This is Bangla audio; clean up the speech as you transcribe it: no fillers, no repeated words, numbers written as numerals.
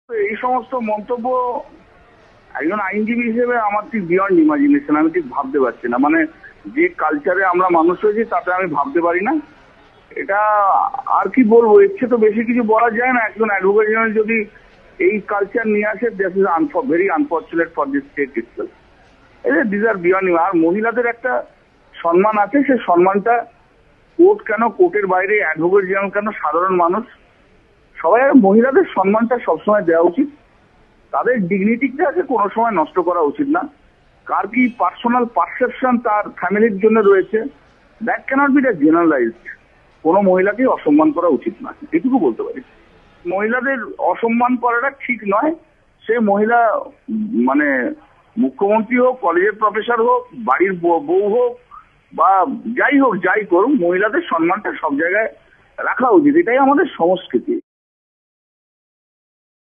এই সমস্ত মন্তব্য একজন আইনজীবী হিসেবে আমার ঠিক বিয়ন্ড ইমাজিনেশন, আমি ঠিক ভাবতে পারছি না। মানে যে কালচারে আমরা মানুষ হয়েছি তাতে আমি ভাবতে পারি না। এটা আর কি বলবো, এর চেয়ে তো বেশি কিছু বলা যায় না। একজন অ্যাডভোকেট জেনারেল যদি এই কালচার নিয়ে আসে, this is very unfortunate for this state itself. This are beyond. আর মহিলাদের একটা সম্মান আছে, সেই সম্মানটা কোর্ট কেন, কোর্টের বাইরে অ্যাডভোকেট জেনারেল কেন, সাধারণ মানুষ সবাই, মহিলাদের সম্মানটা সবসময় দেওয়া উচিত। তাদের ডিগনিটিটাকে কোনো সময় নষ্ট করা উচিত না। কার কি পার্সোনাল পারসেপশন তার ফ্যামিলির জন্য রয়েছে, দ্যাট ক্যানট বি জেনারেলাইজড। কোনো মহিলাকে অসম্মান করা উচিত না, এটুকু বলতে পারি। মহিলাদের অসম্মান করাটা ঠিক নয়। সে মহিলা মানে মুখ্যমন্ত্রী হোক, কলেজের প্রফেসর হোক, বাড়ির বউ হোক, বা যাই হোক, যাই করুক, মহিলাদের সম্মানটা সব জায়গায় রাখা উচিত। এটাই আমাদের সংস্কৃতি।